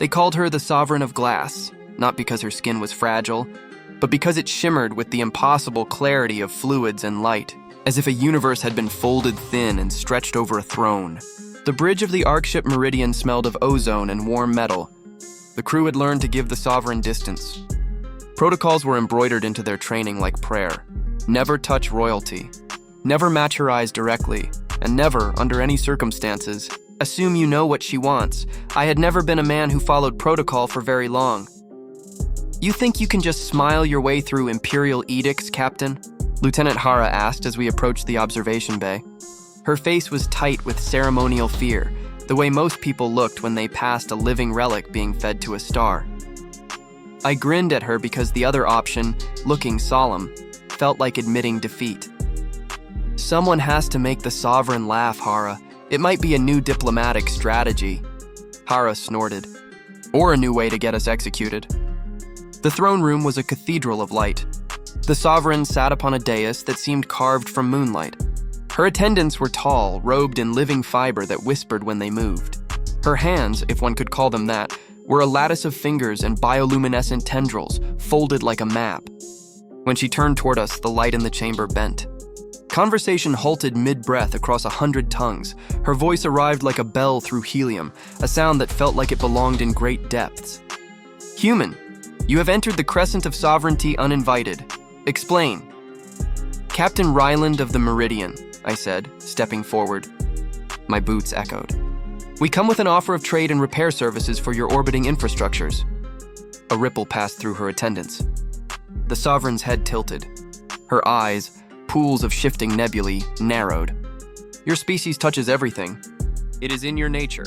They called her the Sovereign of Glass, not because her skin was fragile, but because it shimmered with the impossible clarity of fluids and light, as if a universe had been folded thin and stretched over a throne. The bridge of the Arkship Meridian smelled of ozone and warm metal. The crew had learned to give the Sovereign distance. Protocols were embroidered into their training like prayer. Never touch royalty. Never match her eyes directly. And never, under any circumstances, assume you know what she wants. I had never been a man who followed protocol for very long. You think you can just smile your way through imperial edicts, Captain? Lieutenant Hara asked as we approached the observation bay. Her face was tight with ceremonial fear, the way most people looked when they passed a living relic being fed to a star. I grinned at her because the other option, looking solemn, felt like admitting defeat. Someone has to make the Sovereign laugh, Hara. It might be a new diplomatic strategy. Hara snorted. Or a new way to get us executed. The throne room was a cathedral of light. The Sovereign sat upon a dais that seemed carved from moonlight. Her attendants were tall, robed in living fiber that whispered when they moved. Her hands, if one could call them that, were a lattice of fingers and bioluminescent tendrils, folded like a map. When she turned toward us, the light in the chamber bent. Conversation halted mid-breath across 100 tongues. Her voice arrived like a bell through helium, a sound that felt like it belonged in great depths. Human, you have entered the Crescent of Sovereignty uninvited. Explain. Captain Ryland of the Meridian, I said, stepping forward. My boots echoed. We come with an offer of trade and repair services for your orbiting infrastructures. A ripple passed through her attendants. The Sovereign's head tilted. Her eyes, pools of shifting nebulae, narrowed. Your species touches everything. It is in your nature.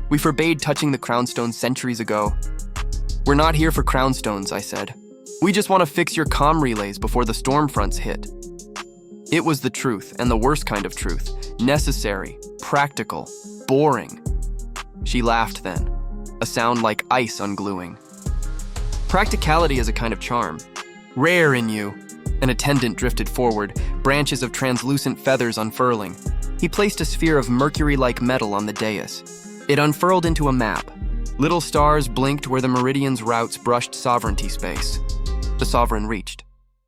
We forbade touching the crownstones centuries ago. We're not here for crownstones, I said. We just want to fix your comm relays before the storm fronts hit. It was the truth, and the worst kind of truth. Necessary, practical, boring. She laughed then, a sound like ice ungluing. Practicality is a kind of charm. Rare in you. An attendant drifted forward, branches of translucent feathers unfurling. He placed a sphere of mercury-like metal on the dais. It unfurled into a map. Little stars blinked where the Meridian's routes brushed sovereignty space. The Sovereign reached.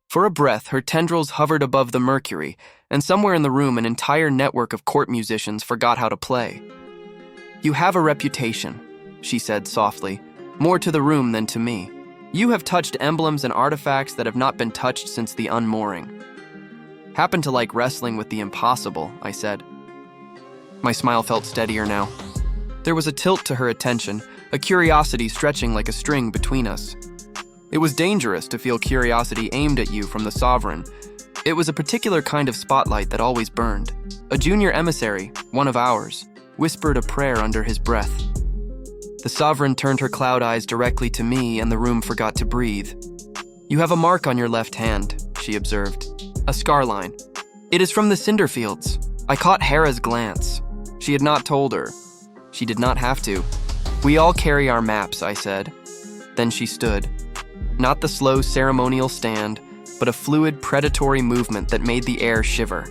For a breath, her tendrils hovered above the mercury, and somewhere in the room an entire network of court musicians forgot how to play. You have a reputation, she said softly, more to the room than to me. You have touched emblems and artifacts that have not been touched since the unmooring. Happen to like wrestling with the impossible, I said. My smile felt steadier now. There was a tilt to her attention, a curiosity stretching like a string between us. It was dangerous to feel curiosity aimed at you from the Sovereign. It was a particular kind of spotlight that always burned. A junior emissary, one of ours, whispered a prayer under his breath. The Sovereign turned her cloud eyes directly to me, and the room forgot to breathe. You have a mark on your left hand, she observed. A scar line. It is from the cinder fields. I caught Hera's glance. She had not told her. She did not have to. We all carry our maps, I said. Then she stood. Not the slow ceremonial stand, but a fluid predatory movement that made the air shiver.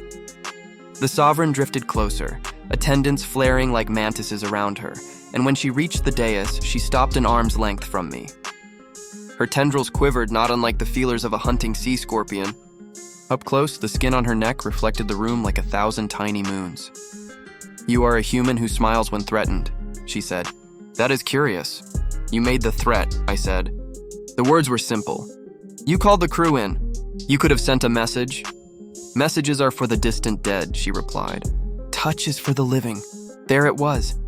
The Sovereign drifted closer, attendants flaring like mantises around her, and when she reached the dais, she stopped an arm's length from me. Her tendrils quivered not unlike the feelers of a hunting sea scorpion. Up close, the skin on her neck reflected the room like 1,000 tiny moons. You are a human who smiles when threatened, she said. That is curious. You made the threat, I said. The words were simple. You called the crew in. You could have sent a message. Messages are for the distant dead, she replied. Touch is for the living. There it was.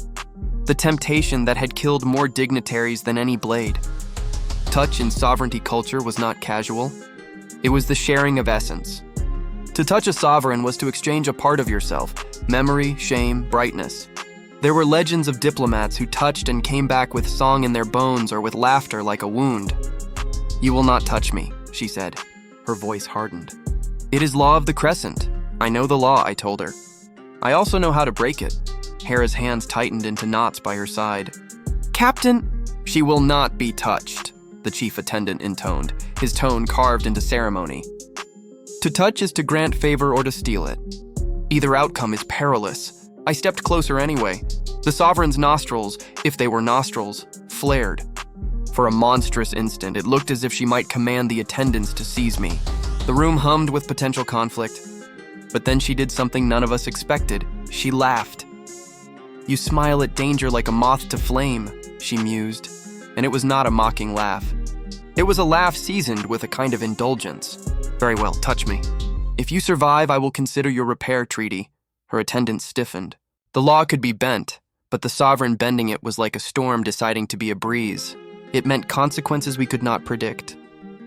The temptation that had killed more dignitaries than any blade. Touch in sovereignty culture was not casual. It was the sharing of essence. To touch a sovereign was to exchange a part of yourself, memory, shame, brightness. There were legends of diplomats who touched and came back with song in their bones or with laughter like a wound. You will not touch me, she said. Her voice hardened. It is law of the Crescent. I know the law, I told her. I also know how to break it. Hera's hands tightened into knots by her side. Captain, she will not be touched, the chief attendant intoned, his tone carved into ceremony. To touch is to grant favor or to steal it. Either outcome is perilous. I stepped closer anyway. The Sovereign's nostrils, if they were nostrils, flared. For a monstrous instant, it looked as if she might command the attendants to seize me. The room hummed with potential conflict. But then she did something none of us expected. She laughed. "You smile at danger like a moth to flame," she mused. And it was not a mocking laugh. It was a laugh seasoned with a kind of indulgence. "Very well, touch me. If you survive, I will consider your repair treaty." Her attendant stiffened. The law could be bent, but the sovereign bending it was like a storm deciding to be a breeze. It meant consequences we could not predict.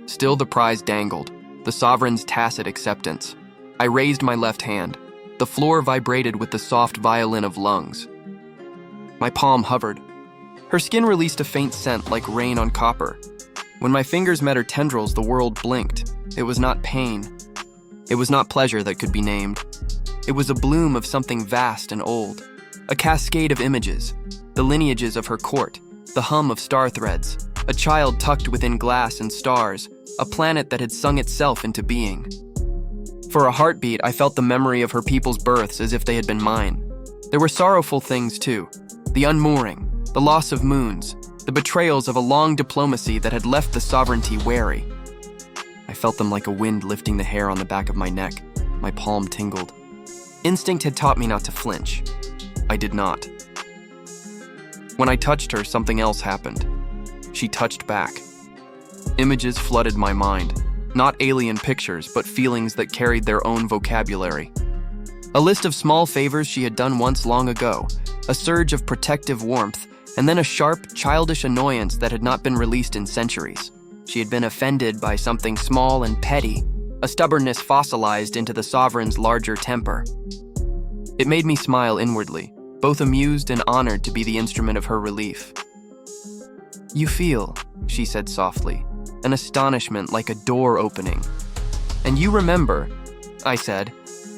Still, the prize dangled, the sovereign's tacit acceptance. I raised my left hand. The floor vibrated with the soft violin of lungs. My palm hovered. Her skin released a faint scent like rain on copper. When my fingers met her tendrils, the world blinked. It was not pain. It was not pleasure that could be named. It was a bloom of something vast and old. A cascade of images, the lineages of her court, the hum of star threads, a child tucked within glass and stars, a planet that had sung itself into being. For a heartbeat, I felt the memory of her people's births as if they had been mine. There were sorrowful things too. The unmooring, the loss of moons, the betrayals of a long diplomacy that had left the sovereignty wary. I felt them like a wind lifting the hair on the back of my neck. My palm tingled. Instinct had taught me not to flinch. I did not. When I touched her, something else happened. She touched back. Images flooded my mind. Not alien pictures, but feelings that carried their own vocabulary. A list of small favors she had done once long ago, a surge of protective warmth, and then a sharp, childish annoyance that had not been released in centuries. She had been offended by something small and petty, a stubbornness fossilized into the sovereign's larger temper. It made me smile inwardly, both amused and honored to be the instrument of her relief. "You feel," she said softly, an astonishment like a door opening. "And you remember," I said,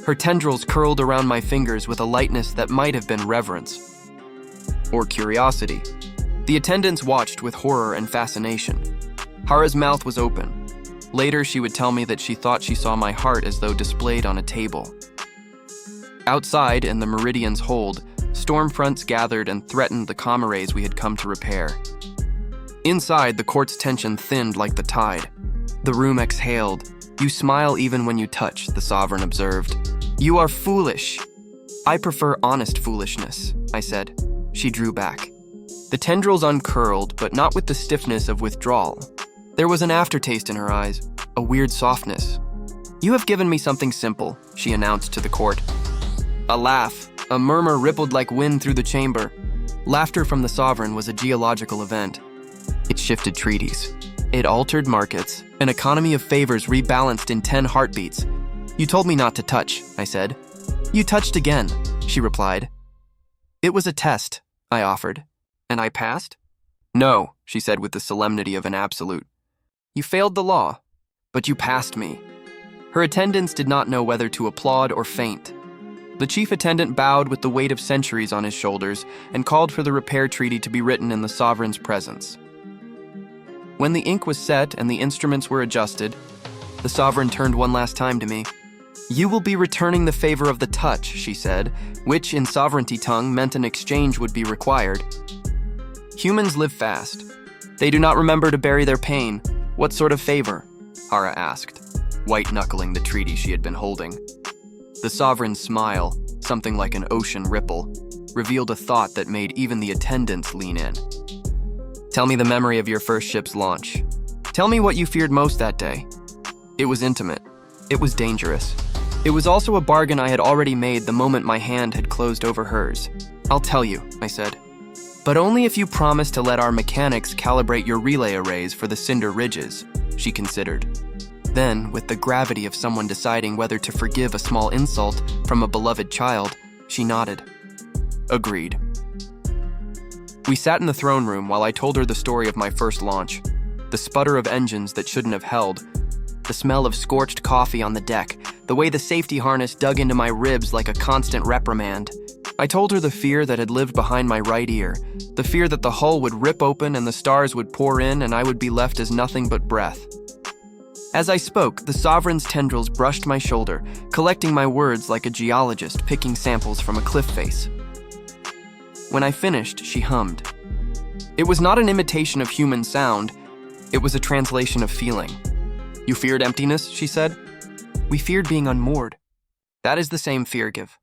her tendrils curled around my fingers with a lightness that might have been reverence. Or curiosity. The attendants watched with horror and fascination. Hara's mouth was open. Later, she would tell me that she thought she saw my heart as though displayed on a table. Outside, in the Meridian's hold, storm fronts gathered and threatened the comrades we had come to repair. Inside, the court's tension thinned like the tide. The room exhaled. "You smile even when you touch," the sovereign observed. "You are foolish." "I prefer honest foolishness," I said. She drew back. The tendrils uncurled, but not with the stiffness of withdrawal. There was an aftertaste in her eyes, a weird softness. "You have given me something simple," she announced to the court. A laugh, a murmur rippled like wind through the chamber. Laughter from the sovereign was a geological event. It shifted treaties. It altered markets. An economy of favors rebalanced in 10 heartbeats. "You told me not to touch," I said. "You touched again," she replied. "It was a test," I offered. "And I passed?" "No," she said with the solemnity of an absolute. "You failed the law, but you passed me." Her attendants did not know whether to applaud or faint. The chief attendant bowed with the weight of centuries on his shoulders and called for the repair treaty to be written in the sovereign's presence. When the ink was set and the instruments were adjusted, the sovereign turned one last time to me. "You will be returning the favor of the touch," she said, which in sovereignty tongue meant an exchange would be required. "Humans live fast. They do not remember to bury their pain. What sort of favor?" Hara asked, white-knuckling the treaty she had been holding. The sovereign's smile, something like an ocean ripple, revealed a thought that made even the attendants lean in. "Tell me the memory of your first ship's launch. Tell me what you feared most that day." It was intimate. It was dangerous. It was also a bargain I had already made the moment my hand had closed over hers. "I'll tell you," I said. "But only if you promise to let our mechanics calibrate your relay arrays for the cinder ridges," she considered. Then, with the gravity of someone deciding whether to forgive a small insult from a beloved child, she nodded. "Agreed." We sat in the throne room while I told her the story of my first launch, the sputter of engines that shouldn't have held, the smell of scorched coffee on the deck, the way the safety harness dug into my ribs like a constant reprimand. I told her the fear that had lived behind my right ear, the fear that the hull would rip open and the stars would pour in and I would be left as nothing but breath. As I spoke, the sovereign's tendrils brushed my shoulder, collecting my words like a geologist picking samples from a cliff face. When I finished, she hummed. It was not an imitation of human sound, it was a translation of feeling. "You feared emptiness," she said. "We feared being unmoored." That is the same fear, Give.